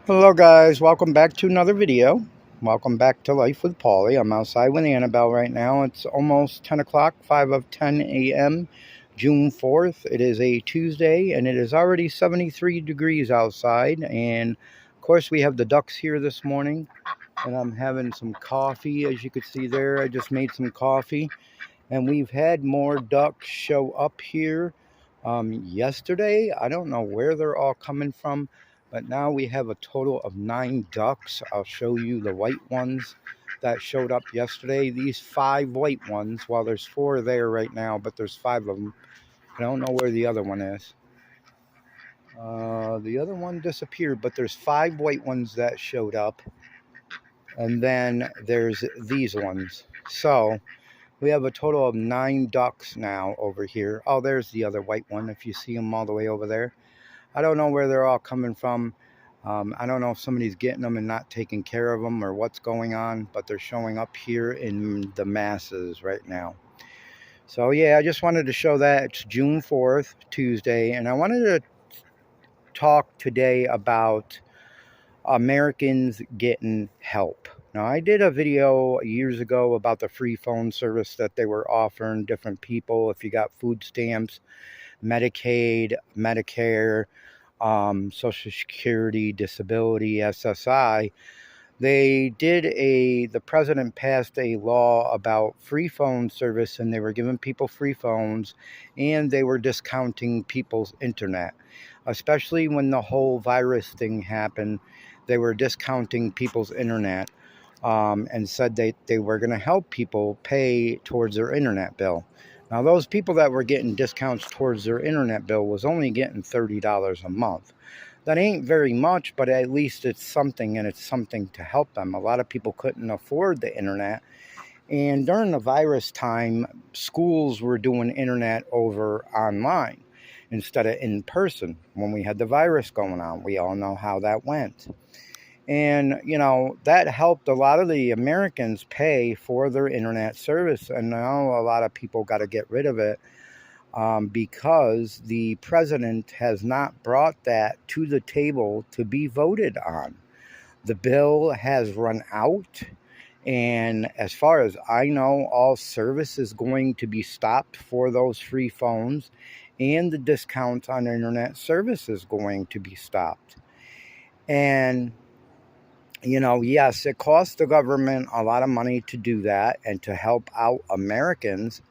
Hello guys, welcome back to another video. Welcome back to Life with Paulie. I'm outside with Annabelle right now. It's almost 10 o'clock, 5 of 10 a.m., June 4th. It is a Tuesday and it is already 73 degrees outside. And of course we have the ducks here this morning and I'm having some coffee. As you could see there, I just made some coffee and we've had more ducks show up here yesterday. I don't know where they're all coming from, but now we have a total of 9 ducks. I'll show you the white ones that showed up yesterday. These 5 white ones, well, there's 4 there right now, but there's 5 of them. I don't know where the other one is. The other one disappeared, but there's 5 white ones that showed up, and then there's these ones. So we have a total of 9 ducks now over here. Oh, there's the other white one, if you see them all the way over there. I don't know where they're all coming from. I don't know if somebody's getting them and not taking care of them or what's going on, but they're showing up here in the masses right now. So yeah, I just wanted to show that. It's June 4th, Tuesday, and I wanted to talk today about Americans getting help. Now, I did a video years ago about the free phone service that they were offering different people if you got food stamps, Medicaid, Medicare, Social Security, Disability, SSI. The president passed a law about free phone service and they were giving people free phones and they were discounting people's internet, especially when the whole virus thing happened. They were discounting people's internet and said they were going to help people pay towards their internet bill. Now, those people that were getting discounts towards their internet bill was only getting $30 a month. That ain't very much, but at least it's something, and it's something to help them. A lot of people couldn't afford the internet. And during the virus time, schools were doing internet over online instead of in person when we had the virus going on. We all know how that went. And, that helped a lot of the Americans pay for their internet service. And now a lot of people got to get rid of it because the president has not brought that to the table to be voted on. The bill has run out. And as far as I know, all service is going to be stopped for those free phones, and the discounts on internet service is going to be stopped. And yes, it costs the government a lot of money to do that and to help out Americans.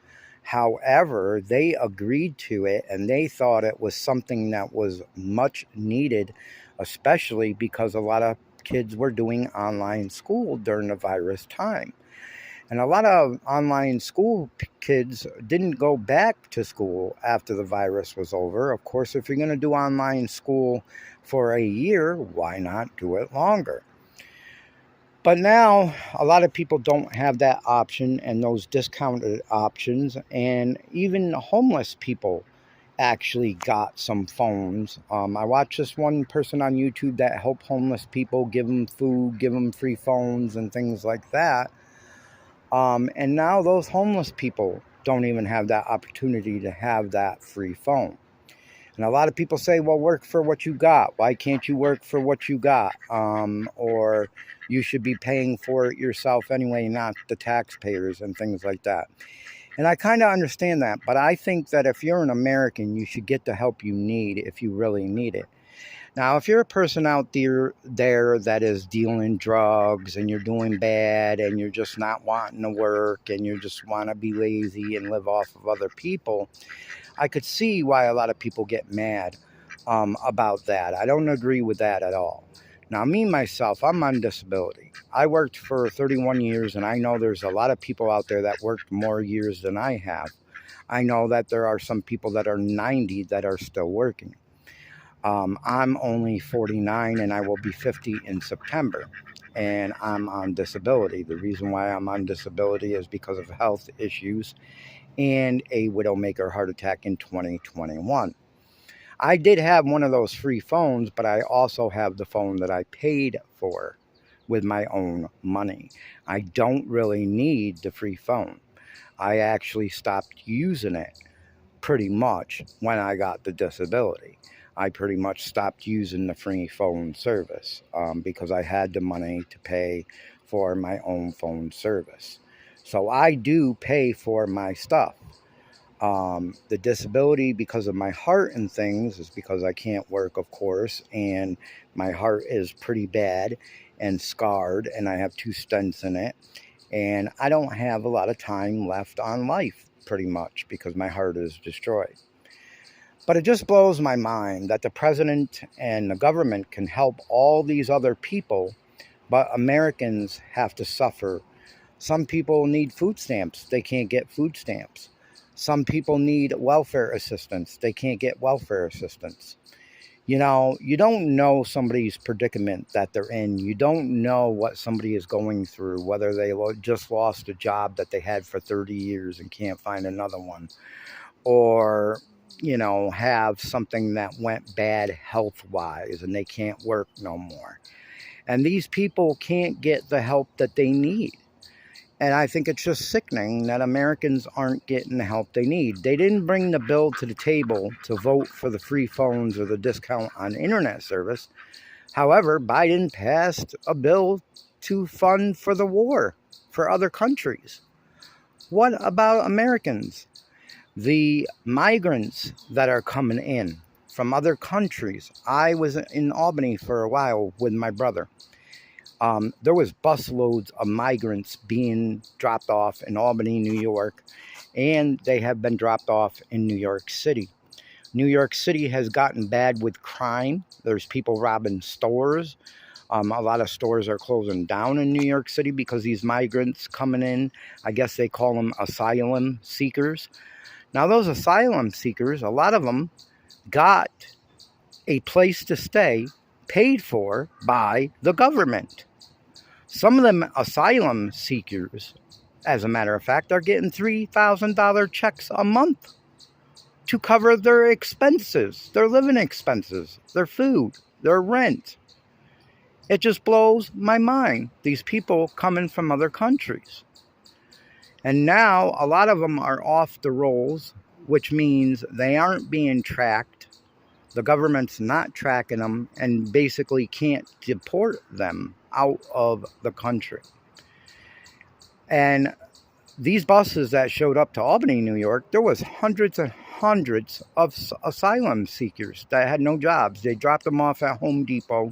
However, they agreed to it and they thought it was something that was much needed, especially because a lot of kids were doing online school during the virus time. And a lot of online school kids didn't go back to school after the virus was over. Of course, if you're going to do online school for a year, why not do it longer? But now a lot of people don't have that option and those discounted options. And even homeless people actually got some phones. I watched this one person on YouTube that helped homeless people, give them food, give them free phones and things like that. And now those homeless people don't even have that opportunity to have that free phone. And a lot of people say, well, work for what you got. Why can't you work for what you got? Or you should be paying for it yourself anyway, not the taxpayers and things like that. And I kind of understand that. But I think that if you're an American, you should get the help you need if you really need it. Now, if you're a person out there that is dealing drugs and you're doing bad and you're just not wanting to work and you just want to be lazy and live off of other people, I could see why a lot of people get mad about that. I don't agree with that at all. Now, me, myself, I'm on disability. I worked for 31 years, and I know there's a lot of people out there that worked more years than I have. I know that there are some people that are 90 that are still working. I'm only 49, and I will be 50 in September, and I'm on disability. The reason why I'm on disability is because of health issues and a widowmaker heart attack in 2021. I did have one of those free phones, but I also have the phone that I paid for with my own money. I don't really need the free phone. I actually stopped using it pretty much when I got the disability. I pretty much stopped using the free phone service because I had the money to pay for my own phone service. So I do pay for my stuff. The disability because of my heart and things is because I can't work, of course, and my heart is pretty bad and scarred, and I have two stents in it, and I don't have a lot of time left on life, pretty much, because my heart is destroyed. But it just blows my mind that the president and the government can help all these other people, but Americans have to suffer. Some people need food stamps. They can't get food stamps. Some people need welfare assistance. They can't get welfare assistance. You know, you don't know somebody's predicament that they're in. You don't know what somebody is going through, whether they just lost a job that they had for 30 years and can't find another one, or, you know, have something that went bad health-wise and they can't work no more. And these people can't get the help that they need. And I think it's just sickening that Americans aren't getting the help they need. They didn't bring the bill to the table to vote for the free phones or the discount on internet service. However, Biden passed a bill to fund for the war for other countries. What about Americans? The migrants that are coming in from other countries. I was in Albany for a while with my brother. There was busloads of migrants being dropped off in Albany, New York, and they have been dropped off in New York City. New York City has gotten bad with crime. There's people robbing stores. A lot of stores are closing down in New York City because these migrants coming in, I guess they call them asylum seekers. Now, those asylum seekers, a lot of them got a place to stay paid for by the government. Some of them asylum seekers, as a matter of fact, are getting $3,000 checks a month to cover their expenses, their living expenses, their food, their rent. It just blows my mind, these people coming from other countries. And now a lot of them are off the rolls, which means they aren't being tracked. The government's not tracking them and basically can't deport them out of the country. And these buses that showed up to Albany, New York, there was hundreds and hundreds of asylum seekers that had no jobs. They dropped them off at Home Depot.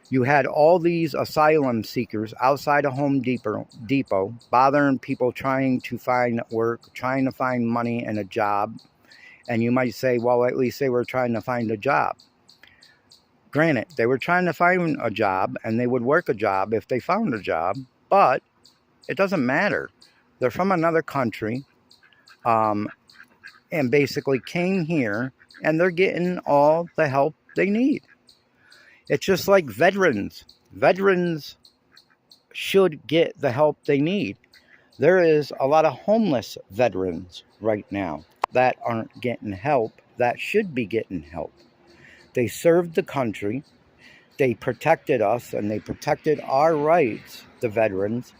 You had all these asylum seekers outside of Home Depot bothering people trying to find work, trying to find money and a job. And you might say, well, at least they were trying to find a job. Granted, they were trying to find a job, and they would work a job if they found a job, but it doesn't matter. They're from another country, and basically came here, and they're getting all the help they need. It's just like veterans. Veterans should get the help they need. There is a lot of homeless veterans right now that aren't getting help, that should be getting help. They served the country, they protected us, and they protected our rights, the veterans,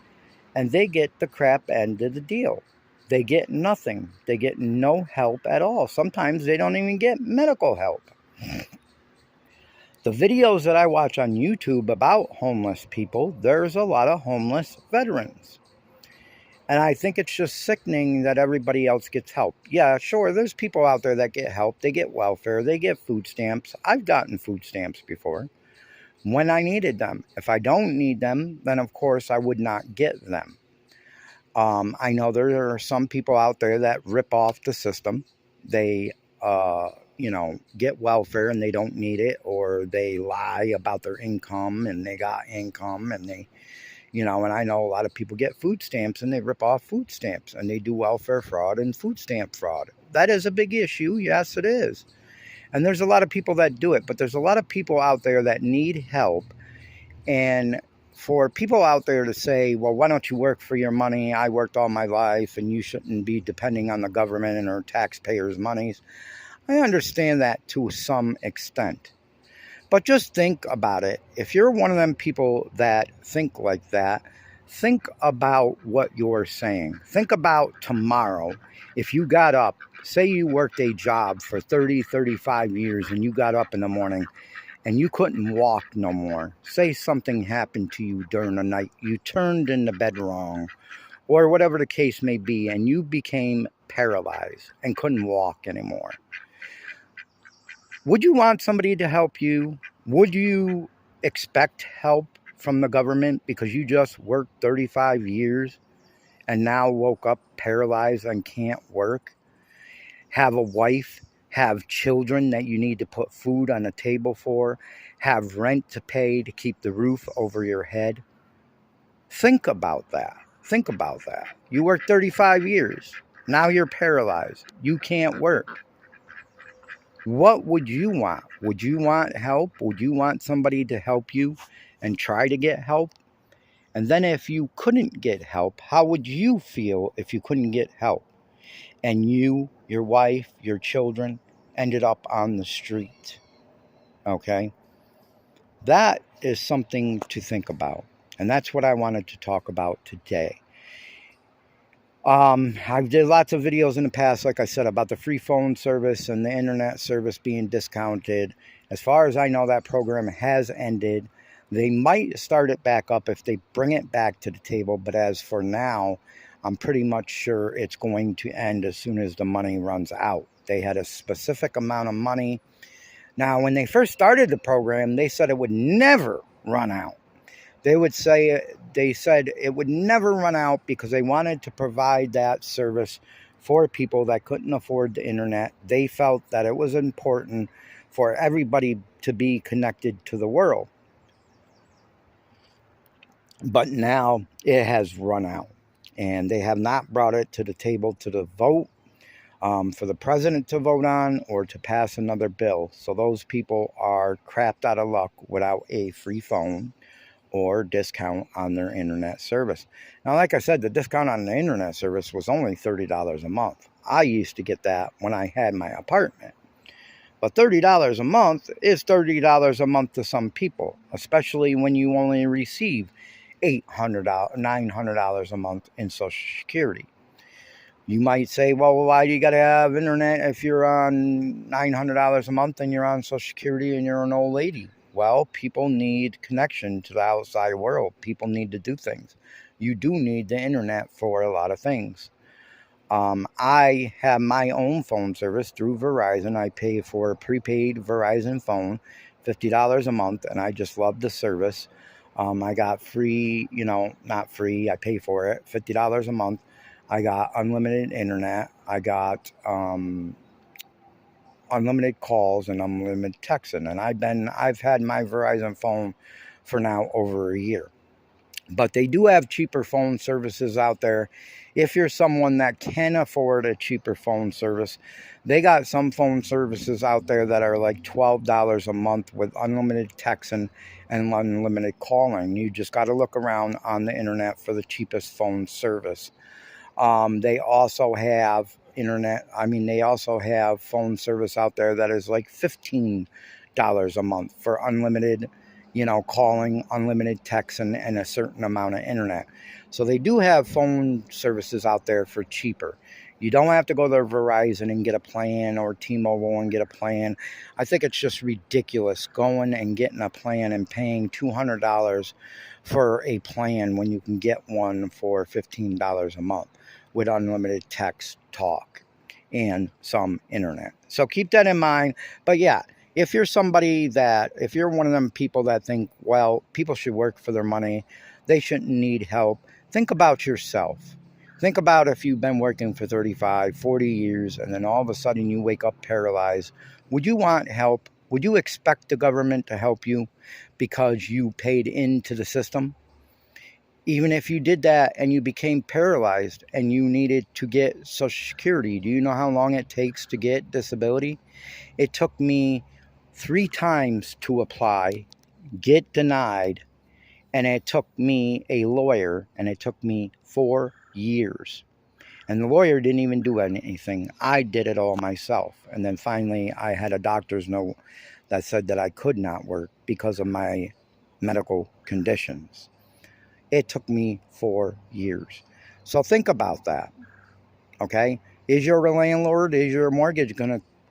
and they get the crap end of the deal. They get nothing. They get no help at all. Sometimes they don't even get medical help. The videos that I watch on YouTube about homeless people, there's a lot of homeless veterans. And I think it's just sickening that everybody else gets help. Yeah, sure, there's people out there that get help. They get welfare. They get food stamps. I've gotten food stamps before when I needed them. If I don't need them, then of course I would not get them. I know there are some people out there that rip off the system. They, get welfare and they don't need it, or they lie about their income and they got income, and they... and I know a lot of people get food stamps and they rip off food stamps and they do welfare fraud and food stamp fraud. That is a big issue. Yes, it is. And there's a lot of people that do it, but there's a lot of people out there that need help. And for people out there to say, well, why don't you work for your money? I worked all my life and you shouldn't be depending on the government and our taxpayers' monies. I understand that to some extent. But just think about it. If you're one of them people that think like that, Think about what you're saying. Think about tomorrow. If you got up, say you worked a job for 30, 35 years and you got up in the morning and you couldn't walk no more. Say something happened to you during the night. You turned in the bed wrong or whatever the case may be, and you became paralyzed and couldn't walk anymore. Would you want somebody to help you? Would you expect help from the government because you just worked 35 years and now woke up paralyzed and can't work? Have a wife, have children that you need to put food on the table for, have rent to pay to keep the roof over your head? Think about that. Think about that. You worked 35 years. Now you're paralyzed. You can't work. What would you want? Would you want help? Would you want somebody to help you and try to get help? And then if you couldn't get help, how would you feel if you couldn't get help? And you, your wife, your children ended up on the street. Okay? That is something to think about. And that's what I wanted to talk about today. I did lots of videos in the past, like I said, about the free phone service and the internet service being discounted. As far as I know, that program has ended. They might start it back up if they bring it back to the table. But as for now, I'm pretty much sure it's going to end as soon as the money runs out. They had a specific amount of money. Now, when they first started the program, they said it would never run out. They said it would never run out because they wanted to provide that service for people that couldn't afford the internet. They felt that it was important for everybody to be connected to the world. But now it has run out, and they have not brought it to the table to the vote for the president to vote on or to pass another bill. So those people are crapped out of luck without a free phone or discount on their internet service. Now, like I said, the discount on the internet service was only $30 a month. I used to get that when I had my apartment. But $30 a month is $30 a month to some people, especially when you only receive $800, $900 a month in Social Security. You might say, well, why do you got to have internet if you're on $900 a month and you're on Social Security and you're an old lady? Well, people need connection to the outside world. People need to do things. You do need the internet for a lot of things. I have my own phone service through Verizon. I pay for a prepaid Verizon phone, $50 a month, and I just love the service. I got free, not free, I pay for it, $50 a month. I got unlimited internet. I got unlimited calls and unlimited texting. And I've had my Verizon phone for now over a year. But they do have cheaper phone services out there. If you're someone that can afford a cheaper phone service, they got some phone services out there that are like $12 a month with unlimited texting and unlimited calling. You just got to look around on the internet for the cheapest phone service. They also have they also have phone service out there that is like $15 a month for unlimited, calling, unlimited texting, and a certain amount of internet. So they do have phone services out there for cheaper. You don't have to go to Verizon and get a plan or T-Mobile and get a plan. I think it's just ridiculous going and getting a plan and paying $200 for a plan when you can get one for $15 a month with unlimited text, talk, and some internet. So keep that in mind. But yeah, if you're one of them people that think, well, people should work for their money, they shouldn't need help, think about yourself. Think about if you've been working for 35, 40 years, and then all of a sudden you wake up paralyzed. Would you want help? Would you expect the government to help you because you paid into the system? Even if you did that and you became paralyzed and you needed to get Social Security, do you know how long it takes to get disability? It took me 3 times to apply, get denied, and it took me a lawyer, and it took me 4 years. And the lawyer didn't even do anything. I did it all myself. And then finally, I had a doctor's note that said that I could not work because of my medical conditions. It took me 4 years. So think about that, okay? Is your landlord, is your mortgage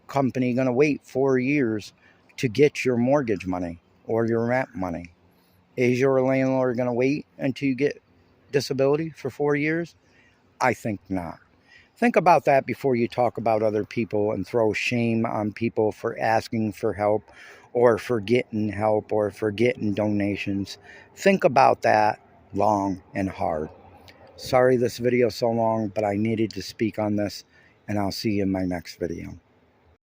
company going to wait 4 years to get your mortgage money or your rent money? Is your landlord going to wait until you get disability for 4 years? I think not. Think about that before you talk about other people and throw shame on people for asking for help or for getting help or for getting donations. Think about that long and hard. Sorry this video is so long, but I needed to speak on this, and I'll see you in my next video.